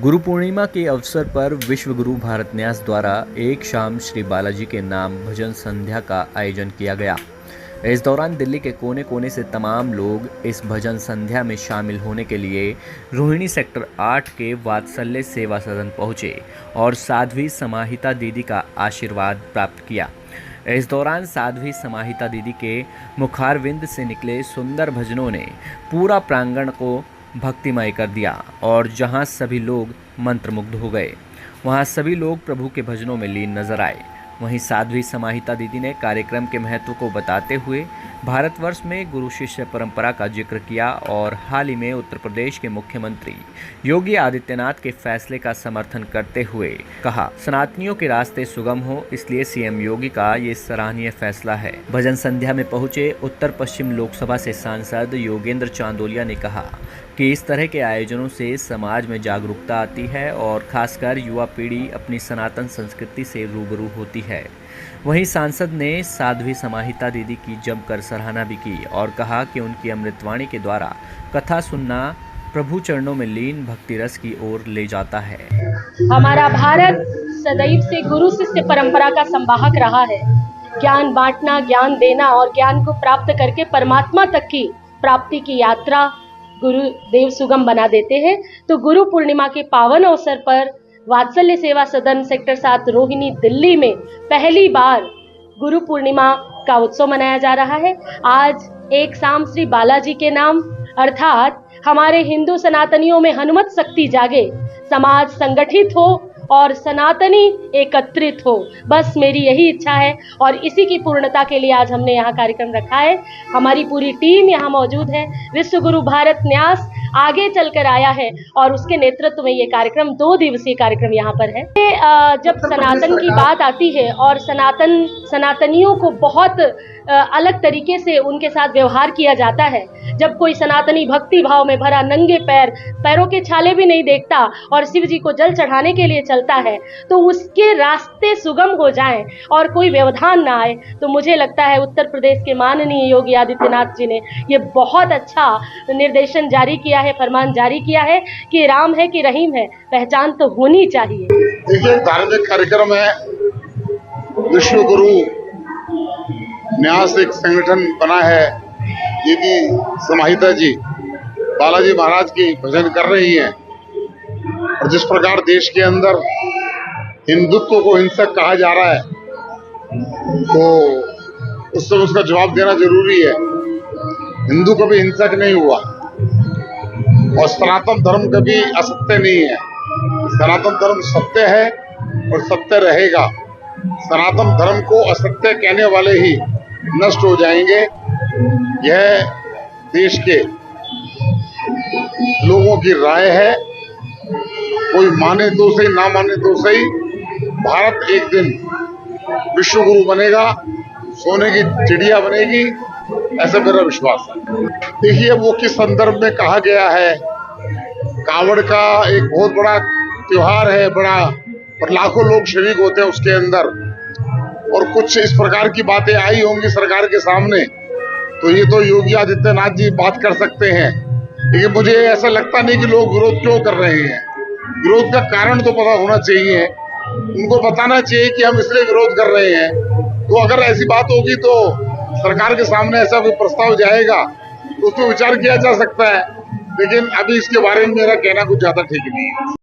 गुरु पूर्णिमा के अवसर पर विश्व गुरु भारत न्यास द्वारा एक शाम श्री बालाजी के नाम भजन संध्या का आयोजन किया गया। इस दौरान दिल्ली के कोने कोने से तमाम लोग इस भजन संध्या में शामिल होने के लिए रोहिणी सेक्टर 8 के वात्सल्य सेवा सदन पहुंचे और साध्वी समाहिता दीदी का आशीर्वाद प्राप्त किया। इस दौरान साध्वी समाहिता दीदी के मुखारविंद से निकले सुंदर भजनों ने पूरा प्रांगण को भक्तिमय कर दिया और जहां सभी लोग मंत्रमुग्ध हो गए, वहां सभी लोग प्रभु के भजनों में लीन नजर आए। वहीं साध्वी समाहिता दीदी ने कार्यक्रम के महत्व को बताते हुए भारतवर्ष में गुरु शिष्य परंपरा का जिक्र किया और हाल ही में उत्तर प्रदेश के मुख्यमंत्री योगी आदित्यनाथ के फैसले का समर्थन करते हुए कहा, सनातनियों के रास्ते सुगम हो, इसलिए सीएम योगी का ये सराहनीय फैसला है। भजन संध्या में पहुंचे उत्तर पश्चिम लोकसभा से सांसद योगेंद्र चांदोलिया ने कहा कि इस तरह के आयोजनों से समाज में जागरूकता आती है और खासकर युवा पीढ़ी अपनी सनातन संस्कृति से रूबरू होती है। वहीं सांसद ने साध्वी समाहिता दीदी की जमकर सराहना भी की और कहा कि उनकी अमृतवाणी के द्वारा कथा सुनना प्रभु चरणों में लीन भक्ति रस की ओर ले जाता है। हमारा भारत सदैव से गुरु शिष्य परंपरा का संवाहक रहा है। ज्ञान बांटना, ज्ञान देना और ज्ञान को प्राप्त करके परमात्मा तक की प्राप्ति की यात्रा गुरुदेव सुगम बना देते हैं। तो गुरु पूर्णिमा के पावन अवसर पर वात्सल्य सेवा सदन सेक्टर 7 रोहिणी दिल्ली में पहली बार गुरु पूर्णिमा का उत्सव मनाया जा रहा है। आज एक शाम श्री बालाजी के नाम अर्थात हमारे हिंदू सनातनियों में हनुमत शक्ति जागे, समाज संगठित हो और सनातनी एकत्रित हो, बस मेरी यही इच्छा है और इसी की पूर्णता के लिए आज हमने यहाँ कार्यक्रम रखा है। हमारी पूरी टीम यहाँ मौजूद है। विश्व गुरु भारत न्यास आगे चलकर आया है और उसके नेतृत्व में ये कार्यक्रम 2 दिवसीय कार्यक्रम यहाँ पर है। जब सनातन की बात आती है और सनातनियों को बहुत अलग तरीके से उनके साथ व्यवहार किया जाता है, जब कोई सनातनी भक्ति भाव में भरा नंगे पैरों के छाले भी नहीं देखता और शिव जी को जल चढ़ाने के लिए चलता है, तो उसके रास्ते सुगम हो जाएं और कोई व्यवधान ना आए, तो मुझे लगता है उत्तर प्रदेश के माननीय योगी आदित्यनाथ जी ने ये बहुत अच्छा निर्देशन जारी किया है, फरमान जारी किया है कि राम है कि रहीम है, पहचान तो होनी चाहिए। देखिए, धार्मिक कार्यक्रम है। विश्व गुरु न्यास एक संगठन बना है। दीदी समाहिता जी बालाजी महाराज की भजन कर रही हैं और जिस प्रकार देश के अंदर हिंदुत्व को हिंसक कहा जा रहा है, तो उस समय उसका जवाब देना जरूरी है। हिंदू कभी हिंसक नहीं हुआ और सनातन धर्म कभी असत्य नहीं है। सनातन धर्म सत्य है और सत्य रहेगा। सनातन धर्म को असत्य कहने वाले ही नष्ट हो जाएंगे। यह देश के लोगों की राय है। कोई माने तो सही, ना माने तो सही, भारत एक दिन विश्व गुरु बनेगा, सोने की चिड़िया बनेगी, ऐसा मेरा विश्वास है। देखिए, वो किस संदर्भ में कहा गया है। कावड़ का एक बहुत बड़ा त्योहार है, बड़ा, पर लाखों लोग शरीक होते हैं उसके अंदर, और कुछ इस प्रकार की बातें आई होंगी सरकार के सामने, तो ये तो योगी आदित्यनाथ जी बात कर सकते हैं। लेकिन मुझे ऐसा लगता नहीं कि लोग विरोध क्यों कर रहे हैं। विरोध का कारण तो पता होना चाहिए। उनको बताना चाहिए कि हम इसलिए विरोध कर रहे हैं। तो अगर ऐसी बात होगी तो सरकार के सामने ऐसा कोई प्रस्ताव जाएगा तो उस पर विचार किया जा सकता है। लेकिन अभी इसके बारे में मेरा कहना कुछ ज्यादा ठीक नहीं है।